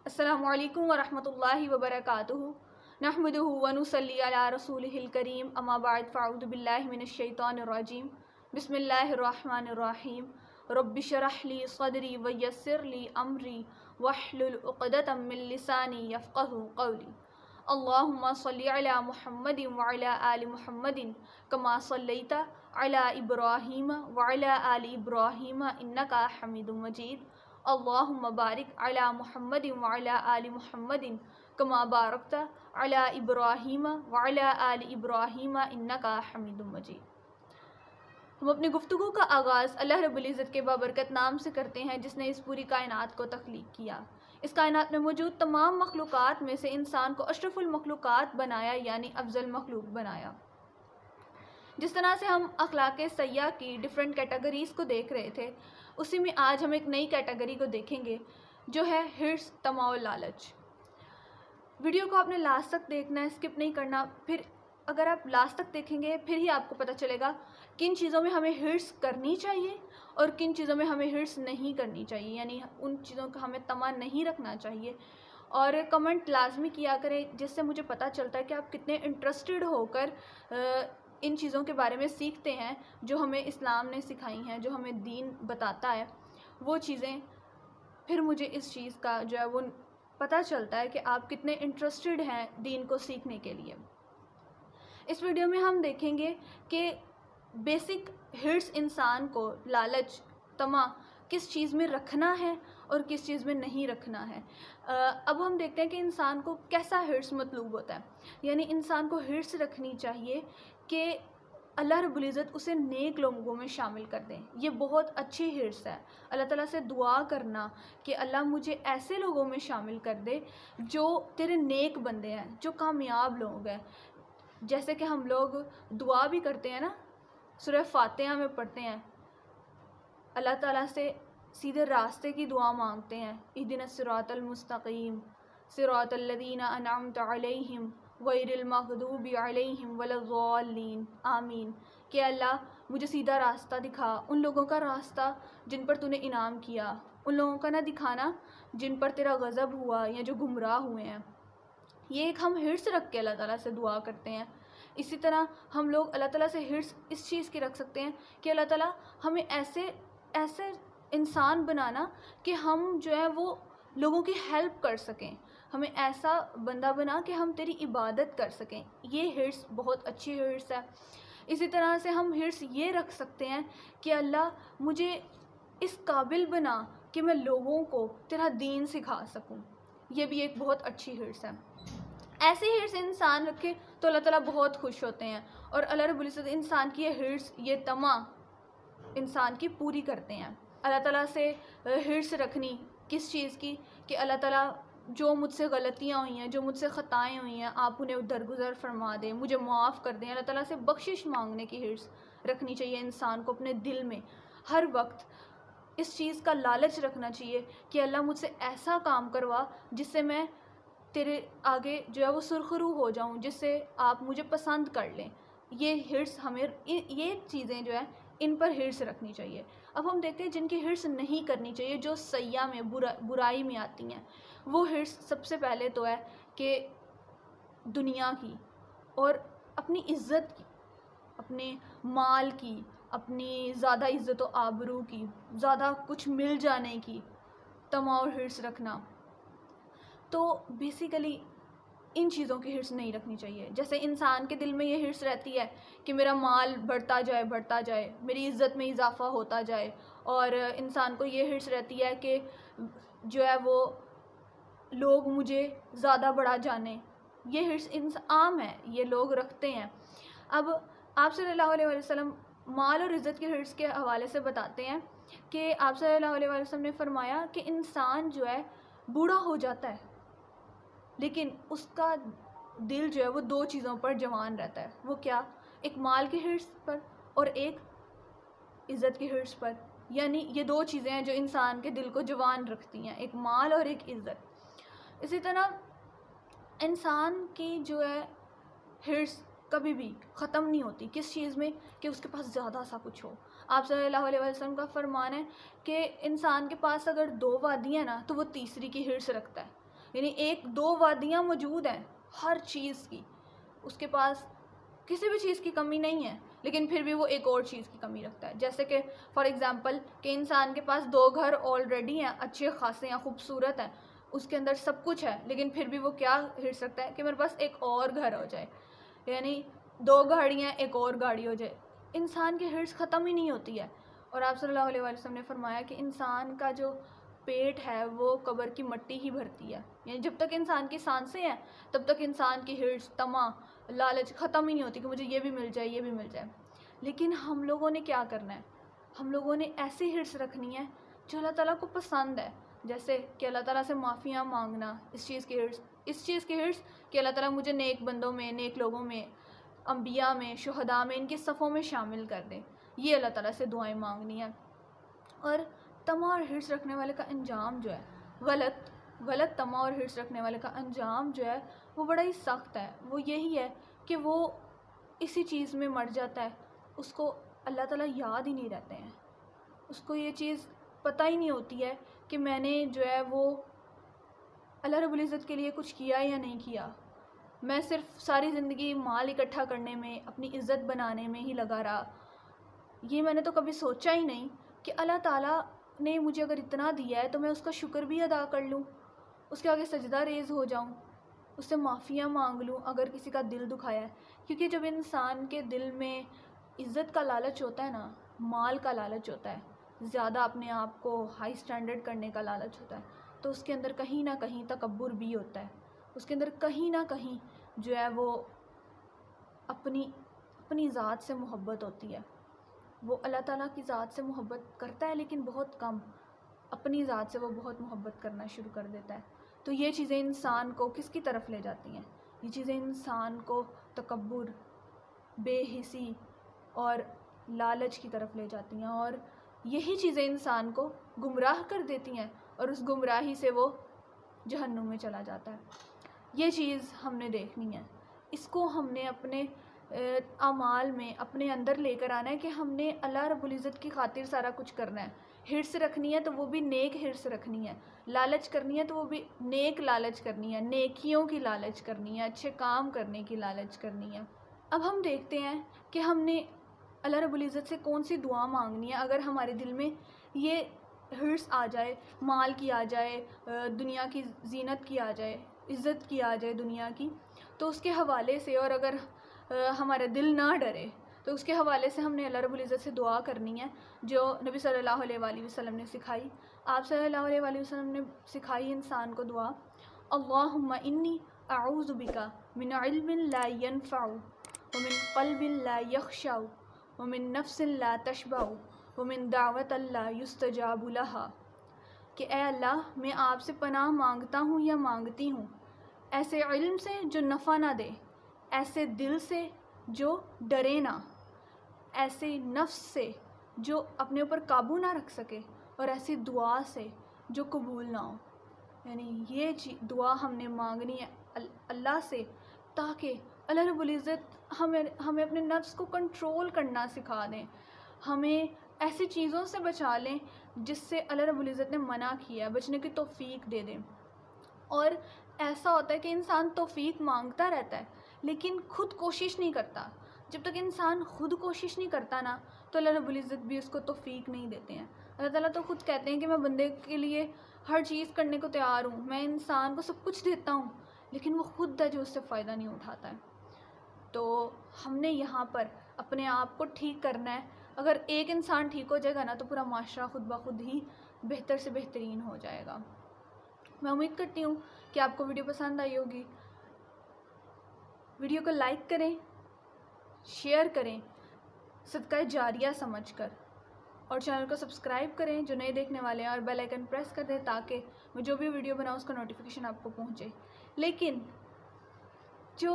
السلام علیکم ورحمۃ اللہ وبرکاتہ نحمدہ ونصلی علی رسولہ الکریم اما بعد فاعوذ باللہ من الشیطان الرجیم بسم اللہ الرحمن الرحیم رب اشرح لی صدری ویسر لی امری واحلل عقدۃ من لسانی یفقہوا قولی اللہم صلی علی محمد وعلی آل محمد کما صلیت علی ابراہیم وعلی آل ابراہیم انکا حمید مجید اللہم بارک علی محمد وعلی آل محمد کما بارکت علی ابراہیم وعلی آل ابراہیم انکا حمید مجید۔ ہم اپنی گفتگو کا آغاز اللہ رب العزت کے بابرکت نام سے کرتے ہیں جس نے اس پوری کائنات کو تخلیق کیا۔ اس کائنات میں موجود تمام مخلوقات میں سے انسان کو اشرف المخلوقات بنایا، یعنی افضل مخلوق بنایا۔ جس طرح سے ہم اخلاق سیاح کی ڈیفرنٹ کیٹیگریز کو دیکھ رہے تھے، اسی میں آج ہم ایک نئی کیٹیگری کو دیکھیں گے جو ہے ہرس، طمع و لالچ۔ ویڈیو کو آپ نے لاسٹ تک دیکھنا ہے، اسکپ نہیں کرنا۔ پھر اگر آپ لاسٹ تک دیکھیں گے پھر ہی آپ کو پتہ چلے گا کن چیزوں میں ہمیں ہرس کرنی چاہیے اور کن چیزوں میں ہمیں ہرس نہیں کرنی چاہیے، یعنی ان چیزوں کا ہمیں طمع نہیں رکھنا چاہیے۔ اور کمنٹ لازمی کیا کریں جس سے مجھے پتہ چلتا ہے کہ آپ کتنے انٹرسٹڈ ہو کر ان چیزوں کے بارے میں سیکھتے ہیں جو ہمیں اسلام نے سکھائی ہیں، جو ہمیں دین بتاتا ہے وہ چیزیں۔ پھر مجھے اس چیز کا جو ہے وہ پتہ چلتا ہے کہ آپ کتنے انٹرسٹڈ ہیں دین کو سیکھنے کے لیے۔ اس ویڈیو میں ہم دیکھیں گے کہ بیسک ہرس انسان کو، لالچ، طمع کس چیز میں رکھنا ہے اور کس چیز میں نہیں رکھنا ہے۔ اب ہم دیکھتے ہیں کہ انسان کو کیسا ہرس مطلوب ہوتا ہے، یعنی انسان کو ہرس رکھنی چاہیے کہ اللہ رب العزت اسے نیک لوگوں میں شامل کر دیں۔ یہ بہت اچھی ہرس ہے، اللہ تعالیٰ سے دعا کرنا کہ اللہ مجھے ایسے لوگوں میں شامل کر دے جو تیرے نیک بندے ہیں، جو کامیاب لوگ ہیں۔ جیسے کہ ہم لوگ دعا بھی کرتے ہیں نا، سورہ فاتحہ میں پڑھتے ہیں، اللہ تعالیٰ سے سیدھے راستے کی دعا مانگتے ہیں، اہدنا الصراط المستقیم صراط الذین انعمت علیہم غیر المغضوب علیہم ولا الضالین آمین، کہ اللہ مجھے سیدھا راستہ دکھا، ان لوگوں کا راستہ جن پر تو نے انعام کیا، ان لوگوں کا نہ دکھانا جن پر تیرا غضب ہوا یا جو گمراہ ہوئے ہیں۔ یہ ایک ہم ہرس رکھ کے اللہ تعالیٰ سے دعا کرتے ہیں۔ اسی طرح ہم لوگ اللہ تعالیٰ سے ہرس اس چیز کی رکھ سکتے ہیں کہ اللہ تعالیٰ ہمیں ایسے انسان بنانا کہ ہم جو ہے وہ لوگوں کی ہیلپ کر سکیں، ہمیں ایسا بندہ بنا کہ ہم تیری عبادت کر سکیں۔ یہ ہرس بہت اچھی ہرس ہے۔ اسی طرح سے ہم ہرس یہ رکھ سکتے ہیں کہ اللہ مجھے اس قابل بنا کہ میں لوگوں کو تیرا دین سکھا سکوں۔ یہ بھی ایک بہت اچھی ہرس ہے۔ ایسی ہرس انسان رکھے تو اللہ تعالیٰ بہت خوش ہوتے ہیں، اور اللہ رب العزت انسان کی یہ ہرس، یہ طمع انسان کی پوری کرتے ہیں۔ اللہ تعالیٰ سے ہرس رکھنی کس چیز کی کہ اللہ تعالیٰ جو مجھ سے غلطیاں ہوئی ہیں، جو مجھ سے خطائیں ہوئی ہیں، آپ انہیں درگزر فرما دیں، مجھے معاف کر دیں۔ اللہ تعالیٰ سے بخشش مانگنے کی ہرس رکھنی چاہیے انسان کو اپنے دل میں۔ ہر وقت اس چیز کا لالچ رکھنا چاہیے کہ اللہ مجھ سے ایسا کام کروا جس سے میں تیرے آگے جو ہے وہ سرخرو ہو جاؤں، جس سے آپ مجھے پسند کر لیں۔ یہ ہرس ہمیں، یہ چیزیں جو ہے ان پر ہرس رکھنی چاہیے۔ اب ہم دیکھتے ہیں جن کی ہرس نہیں کرنی چاہیے، جو سیاح میں، برائی میں آتی ہیں، وہ ہرس سب سے پہلے تو ہے کہ دنیا کی اور اپنی عزت کی، اپنے مال کی، اپنی زیادہ عزت و آبرو کی، زیادہ کچھ مل جانے کی طمع اور ہرس رکھنا۔ تو بیسیکلی ان چیزوں کی ہرس نہیں رکھنی چاہیے۔ جیسے انسان کے دل میں یہ ہرس رہتی ہے کہ میرا مال بڑھتا جائے، میری عزت میں اضافہ ہوتا جائے، اور انسان کو یہ ہرس رہتی ہے کہ جو ہے وہ لوگ مجھے زیادہ بڑا جانیں۔ یہ ہرس عام ہے، یہ لوگ رکھتے ہیں۔ اب آپ صلی اللہ علیہ وسلم مال اور عزت کے ہرس کے حوالے سے بتاتے ہیں کہ آپ صلی اللہ علیہ وسلم نے فرمایا کہ انسان جو ہے بوڑھا ہو جاتا ہے لیکن اس کا دل جو ہے وہ دو چیزوں پر جوان رہتا ہے۔ وہ کیا؟ ایک مال کے ہرس پر اور ایک عزت کے ہرس پر۔ یعنی یہ دو چیزیں ہیں جو انسان کے دل کو جوان رکھتی ہیں، ایک مال اور ایک عزت۔ اسی طرح انسان کی جو ہے ہرس کبھی بھی ختم نہیں ہوتی، کس چیز میں؟ کہ اس کے پاس زیادہ سا کچھ ہو۔ آپ صلی اللہ علیہ وسلم کا فرمان ہے کہ انسان کے پاس اگر 2 وادیاں نا تو وہ تیسری کی ہرس رکھتا ہے۔ یعنی ایک دو وادیاں موجود ہیں ہر چیز کی، اس کے پاس کسی بھی چیز کی کمی نہیں ہے، لیکن پھر بھی وہ ایک اور چیز کی کمی رکھتا ہے. جیسے کہ فار ایگزامپل کہ انسان کے پاس 2 گھر آلریڈی ہیں، اچھے خاصے ہیں، خوبصورت ہیں، اس کے اندر سب کچھ ہے، لیکن پھر بھی وہ کیا ہرس رکھتا ہے کہ میرے پاس ایک اور گھر ہو جائے، یعنی 2 گاڑیاں ایک اور گاڑی ہو جائے. انسان کی ہرس ختم ہی نہیں ہوتی ہے. اور آپ صلی اللہ علیہ وسلم نے فرمایا کہ انسان کا جو پیٹ ہے وہ قبر کی مٹی ہی بھرتی ہے، یعنی جب تک انسان کی سانسیں ہیں تب تک انسان کی ہرس، طمع، لالچ ختم ہی نہیں ہوتی کہ مجھے یہ بھی مل جائے، یہ بھی مل جائے. لیکن ہم لوگوں نے کیا کرنا ہے؟ ہم لوگوں نے ایسی ہرس رکھنی ہے جو اللہ تعالیٰ کو پسند ہے. جیسے کہ اللہ تعالیٰ سے معافیاں مانگنا، اس چیز کی ہرس کہ اللہ تعالیٰ مجھے نیک بندوں میں، نیک لوگوں میں، انبیاء میں، شہداء میں، ان کی صفوں میں شامل کر دیں. یہ اللہ تعالیٰ سے دعائیں مانگنی ہے. اور طمع اور ہرس رکھنے والے کا انجام جو ہے غلط طمع اور ہرس رکھنے والے کا انجام جو ہے وہ بڑا ہی سخت ہے. وہ یہی ہے کہ وہ اسی چیز میں مر جاتا ہے، اس کو اللہ تعالیٰ یاد ہی نہیں رہتے ہیں، اس کو یہ چیز پتہ ہی نہیں ہوتی ہے کہ میں نے جو ہے وہ اللہ رب العزت کے لیے کچھ کیا یا نہیں کیا. میں صرف ساری زندگی مال اکٹھا کرنے میں، اپنی عزت بنانے میں ہی لگا رہا. یہ میں نے تو کبھی سوچا ہی نہیں کہ اللہ تعالیٰ نے مجھے اگر اتنا دیا ہے تو میں اس کا شکر بھی ادا کر لوں، اس کے آگے سجدہ ریز ہو جاؤں، اس سے معافیاں مانگ لوں اگر کسی کا دل دکھایا ہے. کیونکہ جب انسان کے دل میں عزت کا لالچ ہوتا ہے نا، مال کا لالچ ہوتا ہے، زیادہ اپنے آپ کو ہائی سٹینڈرڈ کرنے کا لالچ ہوتا ہے، تو اس کے اندر کہیں نہ کہیں تکبر بھی ہوتا ہے. اس کے اندر کہیں نہ کہیں جو ہے وہ اپنی ذات سے محبت ہوتی ہے. وہ اللہ تعالیٰ کی ذات سے محبت کرتا ہے لیکن بہت کم، اپنی ذات سے وہ بہت محبت کرنا شروع کر دیتا ہے. تو یہ چیزیں انسان کو کس کی طرف لے جاتی ہیں؟ یہ چیزیں انسان کو تکبر، بے حسی اور لالچ کی طرف لے جاتی ہیں، اور یہی چیزیں انسان کو گمراہ کر دیتی ہیں، اور اس گمراہی سے وہ جہنم میں چلا جاتا ہے. یہ چیز ہم نے دیکھنی ہے، اس کو ہم نے اپنے اعمال میں اپنے اندر لے کر آنا ہے کہ ہم نے اللہ رب العزت کی خاطر سارا کچھ کرنا ہے. ہرس رکھنی ہے تو وہ بھی نیک ہرس رکھنی ہے، لالچ کرنی ہے تو وہ بھی نیک لالچ کرنی ہے، نیکیوں کی لالچ کرنی ہے، اچھے کام کرنے کی لالچ کرنی ہے. اب ہم دیکھتے ہیں کہ ہم نے اللہ رب العزت سے کون سی دعا مانگنی ہے. اگر ہمارے دل میں یہ ہرس آ جائے، مال کی آ جائے، دنیا کی زینت کی آ جائے، عزت کی آ جائے دنیا کی، تو اس کے حوالے سے، اور اگر ہمارا دل نہ ڈرے تو اس کے حوالے سے ہم نے اللہ رب العزت سے دعا کرنی ہے جو نبی صلی اللہ علیہ وآلہ وسلم نے سکھائی. آپ صلی اللہ علیہ وآلہ وسلم نے سکھائی انسان کو دعا، اللہم انی اعوذ بک من علم لا ینفع ومن قلب لا یخشع ومن نفس لا تشبع ومن دعوت لا یستجاب لہا. کہ اے اللہ، میں آپ سے پناہ مانگتا ہوں یا مانگتی ہوں ایسے علم سے جو نفع نہ دے، ایسے دل سے جو ڈرے نہ، ایسے نفس سے جو اپنے اوپر قابو نہ رکھ سکے، اور ایسی دعا سے جو قبول نہ ہو. یعنی یہ دعا ہم نے مانگنی ہے اللہ سے، تاکہ اللہ رب العزت ہمیں اپنے نفس کو کنٹرول کرنا سکھا دیں، ہمیں ایسی چیزوں سے بچا لیں جس سے اللہ رب العزت نے منع کیا ہے، بچنے کی توفیق دے دیں. اور ایسا ہوتا ہے کہ انسان توفیق مانگتا رہتا ہے لیکن خود کوشش نہیں کرتا. جب تک انسان خود کوشش نہیں کرتا نا تو اللہ رب العزت بھی اس کو توفیق نہیں دیتے ہیں. اللہ تعالیٰ تو خود کہتے ہیں کہ میں بندے کے لیے ہر چیز کرنے کو تیار ہوں، میں انسان کو سب کچھ دیتا ہوں، لیکن وہ خود ہے جو اس سے فائدہ نہیں اٹھاتا ہے. تو ہم نے یہاں پر اپنے آپ کو ٹھیک کرنا ہے. اگر ایک انسان ٹھیک ہو جائے گا نا تو پورا معاشرہ خود بخود ہی بہتر سے بہترین ہو جائے گا. میں امید کرتی ہوں کہ آپ کو ویڈیو پسند آئی ہوگی. ویڈیو کو لائک کریں، شیئر کریں صدقہ جاریہ سمجھ کر، اور چینل کو سبسکرائب کریں جو نئے دیکھنے والے ہیں، اور بیل آئیکن پریس کر دیں تاکہ میں جو بھی ویڈیو بناؤں اس کا نوٹیفیکیشن آپ کو پہنچے. لیکن جو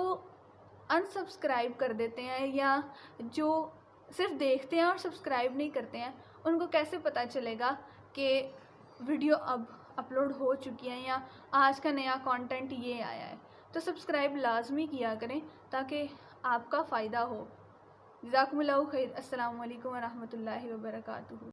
انسبسکرائب کر دیتے ہیں یا جو صرف دیکھتے ہیں اور سبسکرائب نہیں کرتے ہیں، ان کو کیسے پتہ چلے گا کہ ویڈیو اب اپلوڈ ہو چکی ہے یا آج کا نیا کانٹینٹ یہ آیا ہے؟ تو سبسکرائب لازمی کیا کریں تاکہ آپ کا فائدہ ہو. جزاکم اللہ خیر. السلام علیکم ورحمۃ اللہ وبرکاتہ.